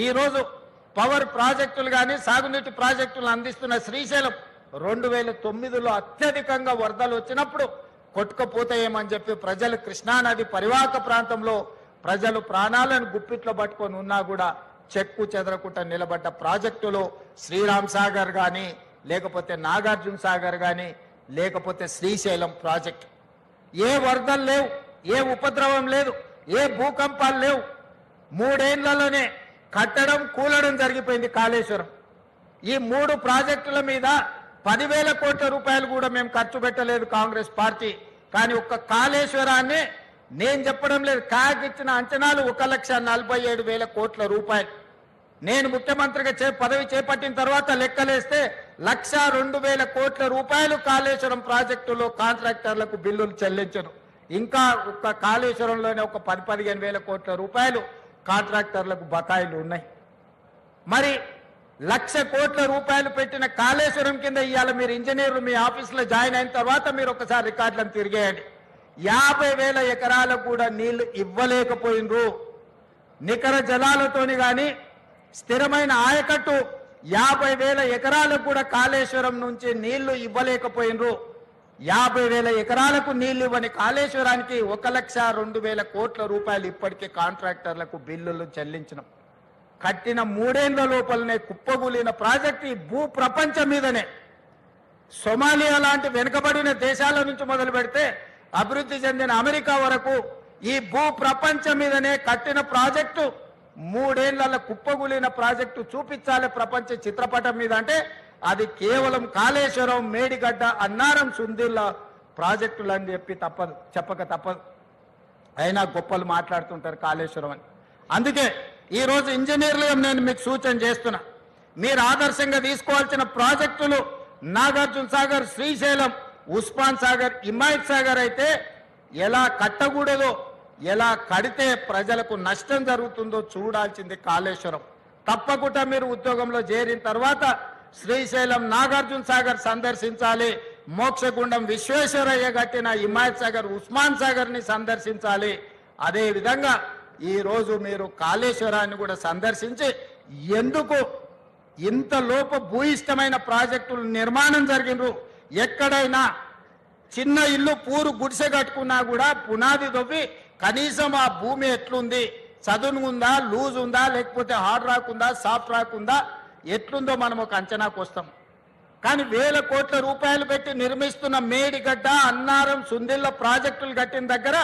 ఈరోజు పవర్ ప్రాజెక్టులు కానీ సాగునీటి ప్రాజెక్టులు అందిస్తున్న శ్రీశైలం 2009లో అత్యధికంగా వరదలు వచ్చినప్పుడు కొట్టుకుపోతాయేమని చెప్పి ప్రజలు కృష్ణానది పరివాహక ప్రాంతంలో ప్రజలు ప్రాణాలను గుప్పిట్లో పట్టుకొని ఉన్నా కూడా చెక్కు చెదరకుండా నిలబడ్డ ప్రాజెక్టులు శ్రీరామ్ సాగర్ కానీ లేకపోతే నాగార్జున సాగర్ కానీ లేకపోతే శ్రీశైలం ప్రాజెక్టు. ఏ వరదలు లేవు, ఏ ఉపద్రవం లేదు, ఏ భూకంపాలు లేవు. 3 ఏళ్లలోనే కట్టడం కూలడం జరిగిపోయింది కాళేశ్వరం. ఈ 3 ప్రాజెక్టుల మీద 10,000 కోట్ల రూపాయలు కూడా మేము ఖర్చు పెట్టలేదు కాంగ్రెస్ పార్టీ. కానీ ఒక్క కాళేశ్వరాన్ని నేను చెప్పడం లేదు, కాగ్ ఇచ్చిన అంచనాలు 1,47,000 కోట్ల రూపాయలు. నేను ముఖ్యమంత్రిగా పదవి చేపట్టిన తర్వాత లెక్కలేస్తే 1,02,000 కోట్ల రూపాయలు కాళేశ్వరం ప్రాజెక్టులో కాంట్రాక్టర్లకు బిల్లులు చెల్లించను. ఇంకా ఒక్క కాళేశ్వరంలోనే ఒక 10,000-15,000 కోట్ల రూపాయలు కాంట్రాక్టర్లకు బకాయిలు ఉన్నాయి. మరి 1,00,000 కోట్ల రూపాయలు పెట్టిన కాళేశ్వరం కింద ఇవాళ మీరు ఇంజనీర్లు మీ ఆఫీసులో జాయిన్ అయిన తర్వాత మీరు ఒకసారి రికార్డులను తిరిగేయండి. 50,000 ఎకరాలకు కూడా నీళ్లు ఇవ్వలేకపోయినరు. నికర జలాలతోని కానీ స్థిరమైన ఆయకట్టు 50,000 ఎకరాలకు కూడా కాళేశ్వరం నుంచి నీళ్లు ఇవ్వలేకపోయినరు. 50,000 ఎకరాలకు నీళ్లు ఇవ్వని కాళేశ్వరానికి 1,02,000 కోట్ల రూపాయలు ఇప్పటికే కాంట్రాక్టర్లకు బిల్లులు చెల్లించినాం. కట్టిన 3 ఏళ్ల లోపలనే కుప్పగూలిన ప్రాజెక్టు ఈ భూ ప్రపంచం మీదనే. సొమాలియా లాంటి వెనుకబడిన దేశాల నుంచి మొదలు పెడితే అభివృద్ధి చెందిన అమెరికా వరకు ఈ భూ ప్రపంచం మీదనే కట్టిన ప్రాజెక్టు 3 ఏళ్ల కుప్పగూలిన ప్రాజెక్టు చూపించాలి ప్రపంచ చిత్రపటం మీద అంటే అది కేవలం కాళేశ్వరం, మేడిగడ్డ, అన్నారం, సుందిళ్ళ ప్రాజెక్టులు అని చెప్పక తప్పదు. అయినా గొప్పలు మాట్లాడుతుంటారు కాళేశ్వరం అని. అందుకే ఈరోజు ఇంజనీర్లు నేను మీకు సూచన చేస్తున్నా, మీరు ఆదర్శంగా తీసుకోవాల్సిన ప్రాజెక్టులు నాగార్జున సాగర్, శ్రీశైలం, ఉస్మాన్ సాగర్, హిమాయత్ సాగర్ అయితే ఎలా కట్టకూడదో, ఎలా కడితే ప్రజలకు నష్టం జరుగుతుందో చూడాల్సింది కాళేశ్వరం. తప్పకుండా మీరు ఉద్యోగంలో చేరిన తర్వాత శ్రీశైలం, నాగార్జున సాగర్ సందర్శించాలి. మోక్షగుండం విశ్వేశ్వరయ్య కట్టిన హిమాయత్ సాగర్, ఉస్మాన్ సాగర్ని సందర్శించాలి. అదేవిధంగా ఈరోజు మీరు కాళేశ్వరాన్ని కూడా సందర్శించి ఎందుకు ఇంత లోప భూయిష్టమైన ప్రాజెక్టులు నిర్మాణం జరిగినరు. ఎక్కడైనా చిన్న ఇల్లు పూరు గుడిసె కట్టుకున్నా కూడా పునాది తవ్వి కనీసం ఆ భూమి ఎట్లుంది, చదునుందా, లూజ్ ఉందా, లేకపోతే హార్డ్ రాక్ ఉందా, సాఫ్ట్ రాక్ ఉందా, ఎట్లుందో మనం ఒక అంచనాకు వస్తాం. కానీ 1,000 కోట్ల రూపాయలు పెట్టి నిర్మిస్తున్న మేడిగడ్డ, అన్నారం, సుందిళ్ళ ప్రాజెక్టులు కట్టిన దగ్గర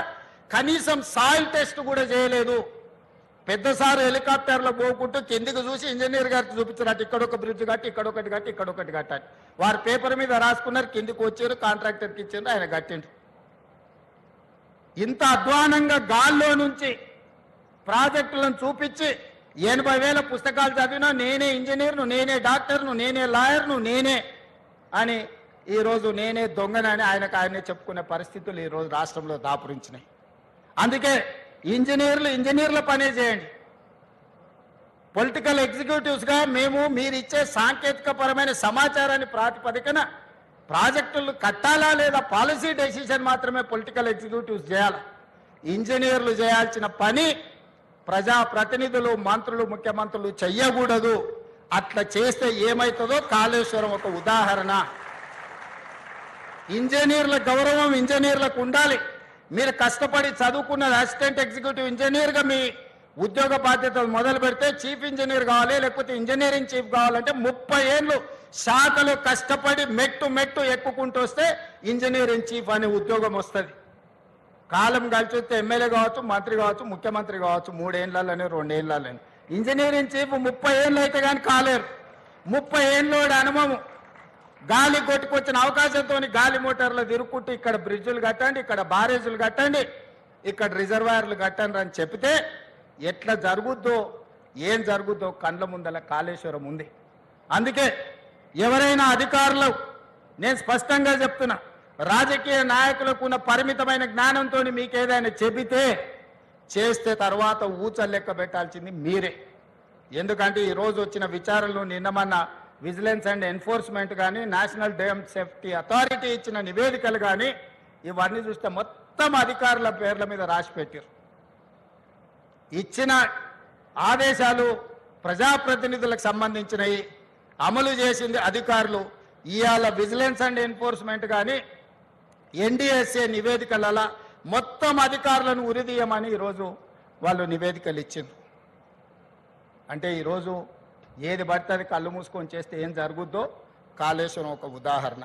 కనీసం సాయిల్ టెస్ట్ కూడా చేయలేదు. పెద్దసారి హెలికాప్టర్లో పోకుంటూ కిందికి చూసి ఇంజనీర్ గారికి చూపించారు, ఇక్కడొక బ్రిడ్జ్ కట్టి, ఇక్కడొకటి కట్టి, ఇక్కడొకటి కట్టాలి. వారు పేపర్ మీద రాసుకున్నారు, కిందికి వచ్చారు, కాంట్రాక్టర్కి ఇచ్చారు, ఆయన కట్టిండ్రు. ఇంత అధ్వానంగా గాల్లో నుంచి ప్రాజెక్టులను చూపించి 80,000 పుస్తకాలు చదివినా నేనే ఇంజనీర్ను, నేనే డాక్టర్ను, నేనే లాయర్ను, నేనే అని ఈరోజు నేనే దొంగనని ఆయనే చెప్పుకునే పరిస్థితులు ఈరోజు రాష్ట్రంలో దాపురించినాయి. అందుకే ఇంజనీర్ల పనే చేయండి. పొలిటికల్ ఎగ్జిక్యూటివ్స్గా మేము మీరిచ్చే సాంకేతిక పరమైన సమాచారాన్ని ప్రాతిపదికన ప్రాజెక్టులు కట్టాలా లేదా పాలసీ డెసిషన్ మాత్రమే పొలిటికల్ ఎగ్జిక్యూటివ్స్ చేయాలి. ఇంజనీర్లు చేయాల్సిన పని ప్రజాప్రతినిధులు, మంత్రులు, ముఖ్యమంత్రులు చెయ్యకూడదు. అట్లా చేస్తే ఏమవుతుందో కాళేశ్వరం ఒక ఉదాహరణ. ఇంజనీర్ల గౌరవం ఇంజనీర్లకు ఉండాలి. మీరు కష్టపడి చదువుకున్నది అసిస్టెంట్ ఎగ్జిక్యూటివ్ ఇంజనీర్గా మీ ఉద్యోగ బాధ్యతలు మొదలు పెడితే చీఫ్ ఇంజనీర్ కావాలి, లేకపోతే ఇంజనీరింగ్ చీఫ్ కావాలంటే 30 ఏళ్ళు శాఖలో కష్టపడి మెట్టు ఎక్కుకుంటూ వస్తే ఇంజనీరింగ్ చీఫ్ అనే ఉద్యోగం వస్తుంది. కాలం కలిసి వస్తే ఎమ్మెల్యే కావచ్చు, మంత్రి కావచ్చు, ముఖ్యమంత్రి కావచ్చు, 3 ఏళ్లలోనే 2 ఏళ్లలోనే. ఇంజనీరింగ్ చీఫ్ 30 ఏళ్ళు అయితే కానీ కాలేరు. 30 ఏళ్ళోడి అనుభవం, గాలి కొట్టుకొచ్చిన అవకాశంతో గాలి మోటార్లు తిరుక్కుంటూ ఇక్కడ బ్రిడ్జులు కట్టండి, ఇక్కడ బారేజులు కట్టండి, ఇక్కడ రిజర్వాయర్లు కట్టండి అని చెప్తే ఎట్లా జరుగుద్దో, ఏం జరుగుద్దో కళ్ళ ముందల కాళేశ్వరం ఉంది. అందుకే ఎవరైనా అధికారులు, నేను స్పష్టంగా చెప్తున్నా, రాజకీయ నాయకులకు ఉన్న పరిమితమైన జ్ఞానంతో మీకు ఏదైనా చెబితే చేస్తే తర్వాత ఊచలు లెక్క పెట్టాల్సింది మీరే. ఎందుకంటే ఈరోజు వచ్చిన విచారణలు నిన్నమన్న విజిలెన్స్ అండ్ ఎన్ఫోర్స్మెంట్ కానీ, నేషనల్ డ్యామ్ సేఫ్టీ అథారిటీ ఇచ్చిన నివేదికలు కానీ ఇవన్నీ చూస్తే మొత్తం అధికారుల పేర్ల మీద రాసి పెట్టారు. ఇచ్చిన ఆదేశాలు ప్రజాప్రతినిధులకు సంబంధించినవి అమలు చేసింది అధికారులు. ఇవాళ విజిలెన్స్ అండ్ ఎన్ఫోర్స్మెంట్ కానీ ఎన్డీఎస్ఏ నివేదికలలో మొత్తం అధికారులను ఉరిదీయమని ఈరోజు వాళ్ళు నివేదికలు ఇచ్చింది. అంటే ఈరోజు ఏది పడితే అది కళ్ళు మూసుకొని చేస్తే ఏం జరుగుద్దో కాళేశ్వరం ఒక ఉదాహరణ.